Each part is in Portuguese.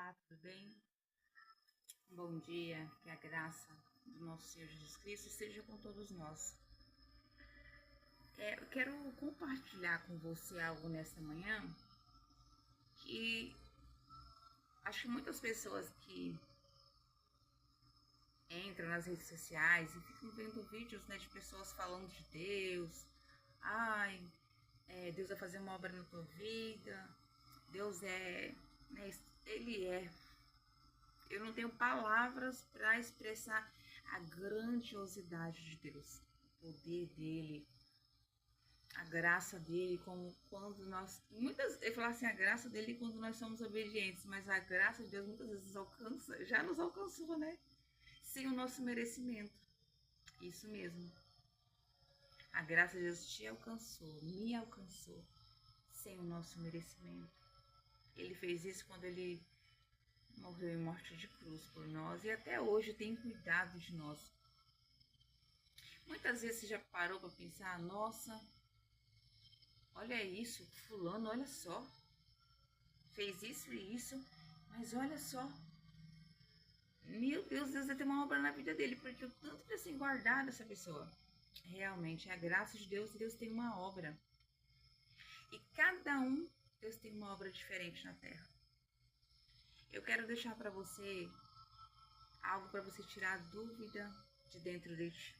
Olá, tudo bem? Bom dia, que a graça do nosso Senhor Jesus Cristo esteja com todos nós. Eu quero compartilhar com você algo nesta manhã que acho que muitas pessoas que entram nas redes sociais e ficam vendo vídeos, né, de pessoas falando de Deus. Ai, Deus vai fazer uma obra na tua vida. Deus é, né, Ele é. Eu não tenho palavras para expressar a grandiosidade de Deus, o poder dele, a graça dele, como quando nós. Eu falo assim, a graça dele quando nós somos obedientes, mas a graça de Deus muitas vezes alcança, já nos alcançou, né? Sem o nosso merecimento. Isso mesmo. A graça de Deus te alcançou, me alcançou, sem o nosso merecimento. Ele fez isso quando ele morreu em morte de cruz por nós e até hoje tem cuidado de nós. Muitas vezes você já parou para pensar, nossa, olha isso, fulano, olha só, fez isso e isso, mas olha só, meu Deus, Deus vai ter uma obra na vida dele, porque o tanto que assim guardar dessa pessoa. Realmente, é a graça de Deus, Deus tem uma obra. E cada um, Deus tem uma obra diferente na terra. Eu quero deixar para você algo para você tirar a dúvida de dentro de ti.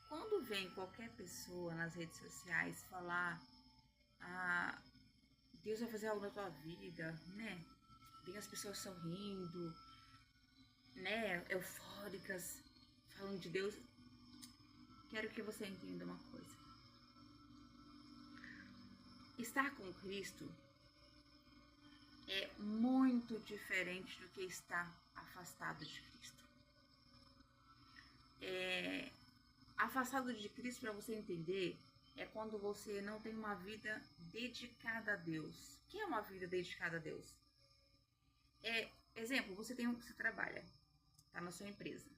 Quando vem qualquer pessoa nas redes sociais falar, Deus vai fazer algo na tua vida, né? Vem as pessoas sorrindo, né? Eufóricas, falando de Deus. Quero que você entenda uma coisa. Estar com Cristo é muito diferente do que estar afastado de Cristo. Afastado de Cristo, para você entender, é quando você não tem uma vida dedicada a Deus. O que é uma vida dedicada a Deus? Exemplo, você trabalha, tá na sua empresa,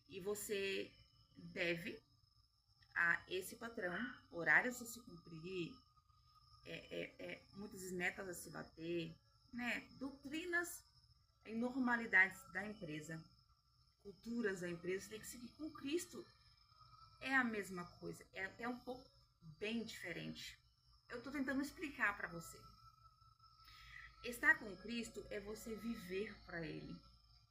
e você deve a esse patrão horários a se cumprir, muitas metas a se bater, né? Doutrinas e normalidades da empresa, culturas da empresa, você tem que seguir com Cristo. É a mesma coisa, é até um pouco bem diferente. Eu tô tentando explicar para você. Estar com Cristo é você viver para Ele.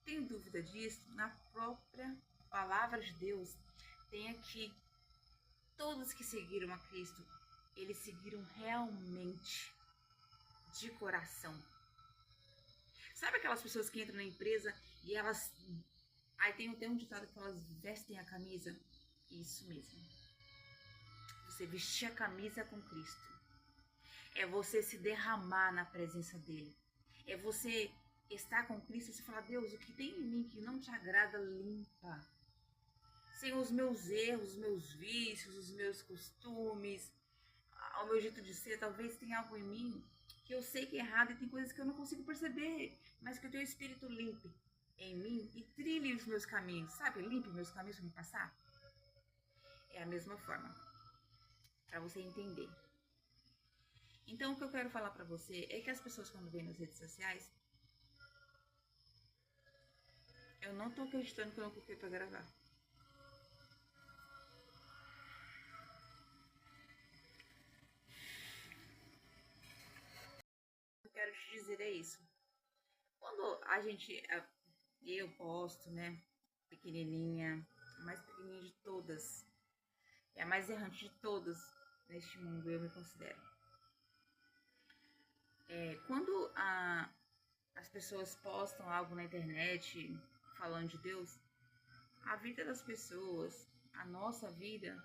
Tem dúvida disso? Na própria palavra de Deus tem aqui, todos que seguiram a Cristo, eles seguiram realmente, de coração. Sabe aquelas pessoas que entram na empresa e elas... Aí tem um ditado que elas vestem a camisa? Isso mesmo. Você vestir a camisa com Cristo. É você se derramar na presença dele. É você estar com Cristo e você falar, Deus, o que tem em mim que não te agrada, limpa. Sem os meus erros, os meus vícios, os meus costumes, o meu jeito de ser, talvez tenha algo em mim que eu sei que é errado e tem coisas que eu não consigo perceber, mas que o teu Espírito limpe em mim e trilhe os meus caminhos, sabe? Limpe meus caminhos para me passar. É a mesma forma, para você entender. Então, o que eu quero falar para você é que as pessoas, quando vêm nas redes sociais, eu não tô acreditando que eu não coloquei para gravar. O que eu quero te dizer é isso. Quando eu posto, né, pequenininha, a mais pequenininha de todas, é a mais errante de todas neste mundo, eu me considero. Quando as pessoas postam algo na internet falando de Deus, a vida das pessoas, a nossa vida,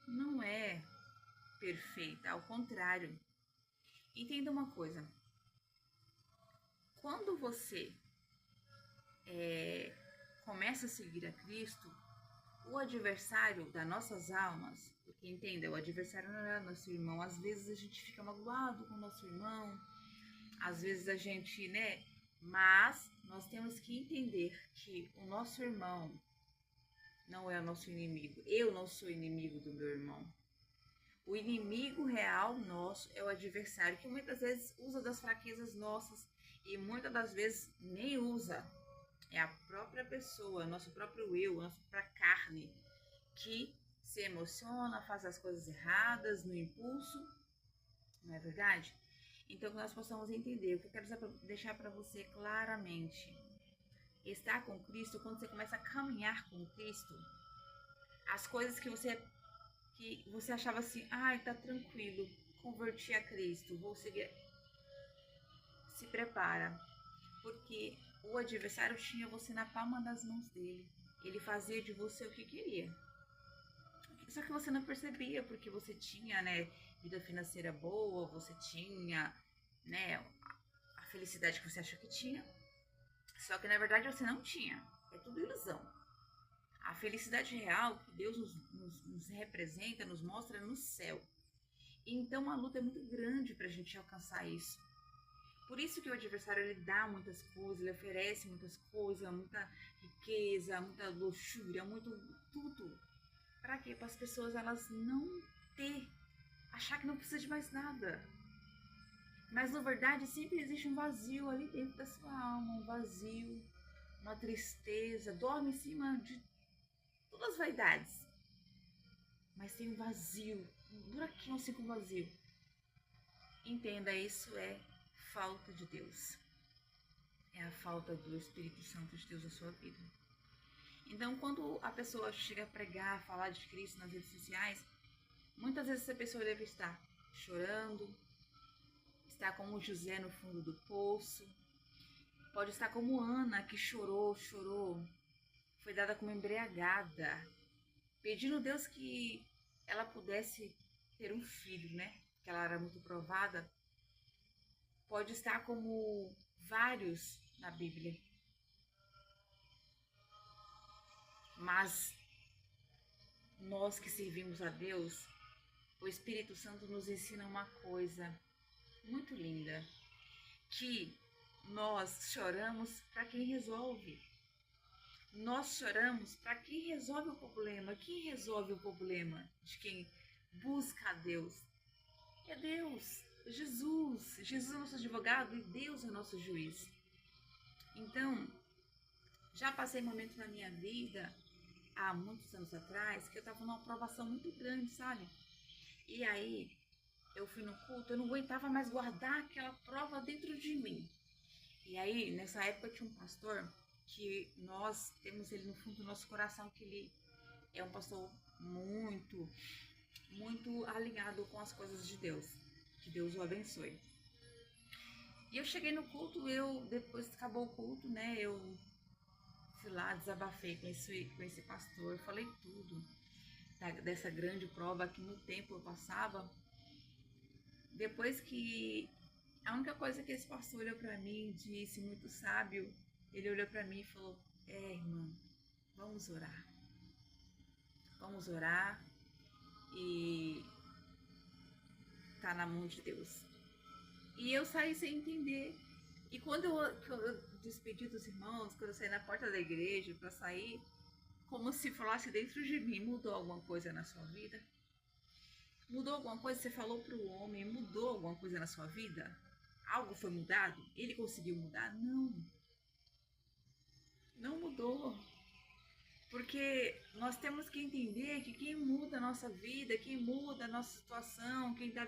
não é perfeita, ao contrário. Entenda uma coisa, quando você começa a seguir a Cristo, o adversário das nossas almas, porque entenda, o adversário não é nosso irmão, às vezes a gente fica magoado com o nosso irmão, às vezes a gente, né, mas nós temos que entender que o nosso irmão não é o nosso inimigo, eu não sou inimigo do meu irmão. O inimigo real nosso é o adversário, que muitas vezes usa das fraquezas nossas e muitas das vezes nem usa. É a própria pessoa, nosso próprio eu, a nossa própria carne, que se emociona, faz as coisas erradas no impulso, não é verdade? Então, que nós possamos entender, o que eu quero deixar para você claramente, estar com Cristo, quando você começa a caminhar com Cristo, as coisas que você achava assim, ai, tá tranquilo, converti a Cristo, vou seguir, se prepara, porque o adversário tinha você na palma das mãos dele, ele fazia de você o que queria. Só que você não percebia, porque você tinha, né, vida financeira boa, você tinha, né, a felicidade que você achou que tinha. Só que na verdade você não tinha. É tudo ilusão. A felicidade real que Deus nos representa, nos mostra no céu. Então a luta é muito grande para a gente alcançar isso. Por isso que o adversário ele dá muitas coisas, ele oferece muitas coisas, muita riqueza, muita luxúria, muito tudo. Para quê? Para as pessoas elas não achar que não precisa de mais nada. Mas na verdade sempre existe um vazio ali dentro da sua alma, um vazio, uma tristeza, dorme em cima de todas as vaidades. Mas tem um vazio, um buraquinho assim com vazio. Entenda, isso é falta de Deus. É a falta do Espírito Santo de Deus na sua vida. Então, quando a pessoa chega a pregar, falar de Cristo nas redes sociais, muitas vezes essa pessoa deve estar chorando, estar como José no fundo do poço, pode estar como Ana, que chorou, foi dada como embriagada, pedindo a Deus que ela pudesse ter um filho, né? Que ela era muito provada. Pode estar como vários na Bíblia. Mas nós que servimos a Deus, o Espírito Santo nos ensina uma coisa muito linda, que nós choramos para quem resolve. Nós choramos para quem resolve o problema. Quem resolve o problema de quem busca a Deus? É Deus, Jesus. Jesus é nosso advogado e Deus é nosso juiz. Então, já passei momentos na minha vida, há muitos anos atrás, que eu estava numa aprovação muito grande, sabe? E aí, eu fui no culto, eu não aguentava mais guardar aquela prova dentro de mim. E aí, nessa época, tinha um pastor que nós temos ele no fundo do nosso coração, que ele é um pastor muito, muito alinhado com as coisas de Deus. Que Deus o abençoe. E eu cheguei no culto, depois que acabou o culto, né, eu fui lá, desabafei com esse pastor, falei tudo dessa grande prova que no tempo eu passava. Depois que a única coisa que esse pastor olhou para mim, disse, muito sábio, ele olhou para mim e falou, irmã, vamos orar. Vamos orar e tá na mão de Deus. E eu saí sem entender. E quando eu despedi dos irmãos, quando eu saí na porta da igreja para sair, como se falasse dentro de mim, mudou alguma coisa na sua vida? Mudou alguma coisa? Você falou para o homem, mudou alguma coisa na sua vida? Algo foi mudado? Ele conseguiu mudar? Não. Não mudou. Porque nós temos que entender que quem muda a nossa vida, quem muda a nossa situação, quem dá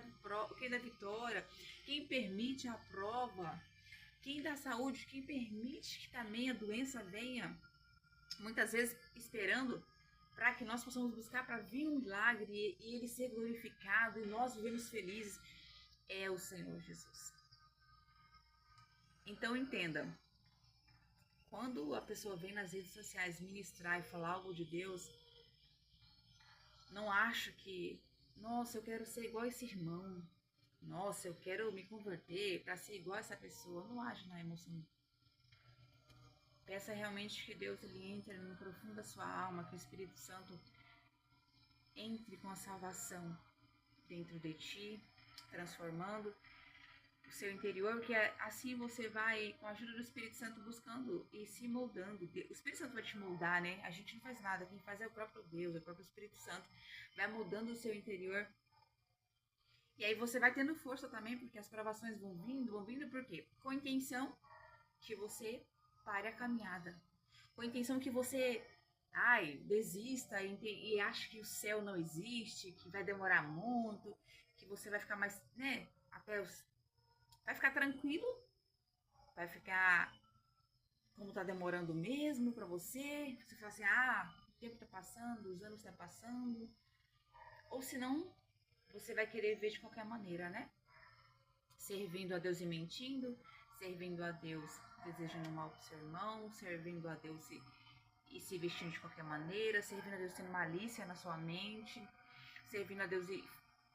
vitória, quem permite a prova, quem dá saúde, quem permite que também a doença venha, muitas vezes esperando para que nós possamos buscar para vir um milagre e ele ser glorificado e nós vivemos felizes, é o Senhor Jesus. Então entenda, quando a pessoa vem nas redes sociais ministrar e falar algo de Deus, não acha que, nossa, eu quero ser igual a esse irmão, nossa, eu quero me converter para ser igual a essa pessoa. Não age na emoção. Peça realmente que Deus ele entre no profundo da sua alma, que o Espírito Santo entre com a salvação dentro de ti, transformando o seu interior, porque assim você vai, com a ajuda do Espírito Santo, buscando e se moldando. O Espírito Santo vai te moldar, né? A gente não faz nada, quem faz é o próprio Deus, é o próprio Espírito Santo, vai moldando o seu interior. E aí você vai tendo força também, porque as provações vão vindo, por quê? Com a intenção que você pare a caminhada. Com a intenção que você, desista e ache que o céu não existe, que vai demorar muito, que você vai ficar mais, né, vai ficar tranquilo, vai ficar como tá demorando mesmo pra você. Você fala assim, o tempo tá passando, os anos tá passando. Ou senão, você vai querer ver de qualquer maneira, né? Servindo a Deus e mentindo, servindo a Deus desejando mal pro seu irmão, servindo a Deus e se vestindo de qualquer maneira, servindo a Deus tendo malícia na sua mente, servindo a Deus e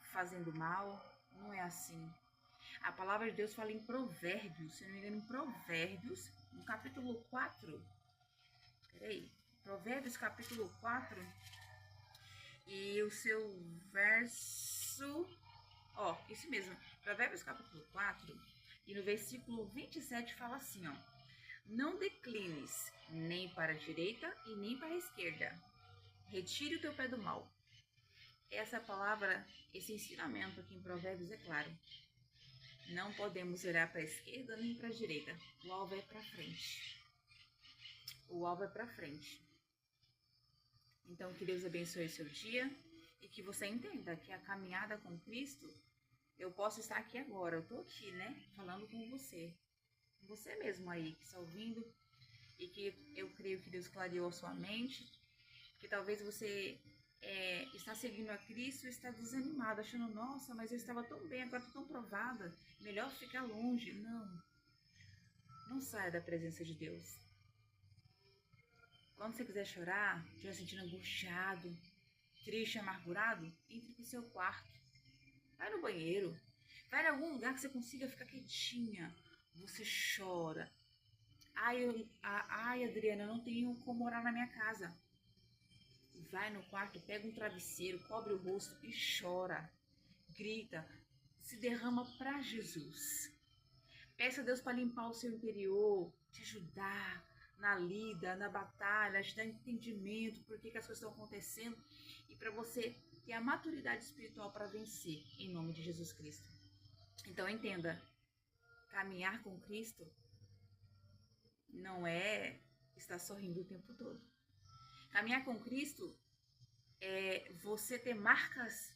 fazendo mal. Não é assim. A palavra de Deus fala em Provérbios, se não me engano, em Provérbios, no capítulo 4. Peraí. Provérbios, capítulo 4. E o seu verso... isso mesmo. Provérbios, capítulo 4. E no versículo 27 fala assim, não declines nem para a direita e nem para a esquerda. Retire o teu pé do mal. Essa palavra, esse ensinamento aqui em Provérbios é claro. Não podemos olhar para a esquerda nem para a direita. O alvo é para frente. O alvo é para frente. Então, que Deus abençoe seu dia e que você entenda que a caminhada com Cristo, eu posso estar aqui agora. Eu estou aqui, né? Falando com você. Você mesmo aí que está ouvindo. E que eu creio que Deus clareou a sua mente. Que talvez você está seguindo a Cristo e está desanimado, achando, nossa, mas eu estava tão bem, agora estou tão provada, melhor ficar longe. Não saia da presença de Deus. Quando você quiser chorar, estiver sentindo angustiado, triste, amargurado, entre pro seu quarto, vai no banheiro, vai em algum lugar que você consiga ficar quietinha, você chora. Adriana, eu não tenho como morar na minha casa. Vai no quarto, pega um travesseiro, cobre o rosto e chora. Grita, se derrama para Jesus. Peça a Deus para limpar o seu interior, te ajudar na lida, na batalha, te dar entendimento por que as coisas estão acontecendo e para você ter a maturidade espiritual para vencer, em nome de Jesus Cristo. Então entenda, caminhar com Cristo não é estar sorrindo o tempo todo. Caminhar com Cristo é você ter marcas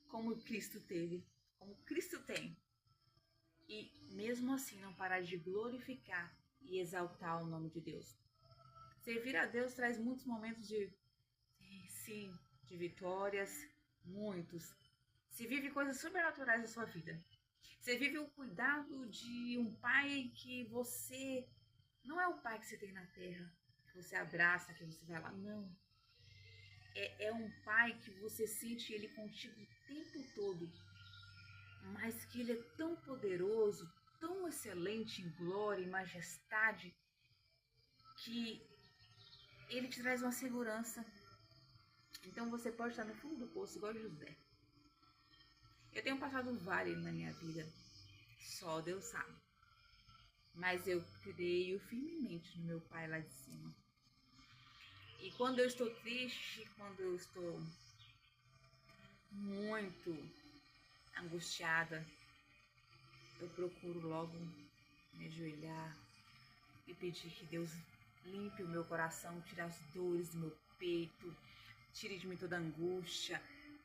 como Cristo teve, como Cristo tem. E mesmo assim não parar de glorificar e exaltar o nome de Deus. Servir a Deus traz muitos momentos de vitórias, muitos. Se vive coisas sobrenaturais na sua vida. Você vive o cuidado de um pai que você... Não é o pai que você tem na terra, que você abraça, que você vai lá, não. É um pai que você sente ele contigo o tempo todo, mas que ele é tão poderoso, tão excelente em glória e majestade, que ele te traz uma segurança. Então você pode estar no fundo do poço igual José. Eu tenho passado um vale na minha vida, só Deus sabe. Mas eu creio firmemente no meu Pai lá de cima. E quando eu estou triste, quando eu estou muito angustiada, eu procuro logo me ajoelhar e pedir que Deus limpe o meu coração, tire as dores do meu peito, tire de mim toda a angústia,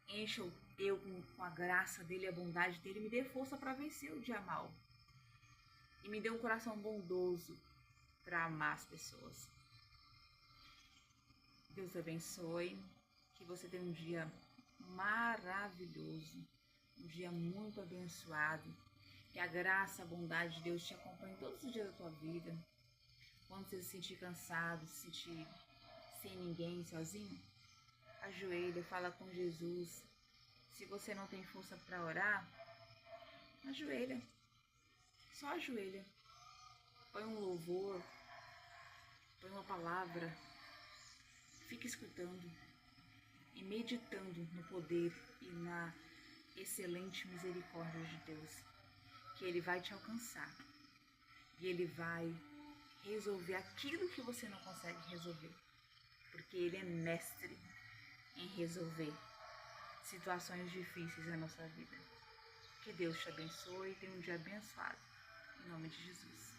encha eu com a graça dele e a bondade dele, me dê força para vencer o dia mal. E me dê um coração bondoso para amar as pessoas. Deus abençoe, que você tenha um dia maravilhoso, um dia muito abençoado, que a graça, a bondade de Deus te acompanhe todos os dias da tua vida. Quando você se sentir cansado, se sentir sem ninguém, sozinho, ajoelha, fala com Jesus. Se você não tem força para orar, ajoelha, só ajoelha. Põe um louvor, põe uma palavra, fica escutando e meditando no poder e na excelente misericórdia de Deus, que Ele vai te alcançar e Ele vai resolver aquilo que você não consegue resolver, porque Ele é mestre em resolver situações difíceis na nossa vida. Que Deus te abençoe e tenha um dia abençoado. Em nome de Jesus.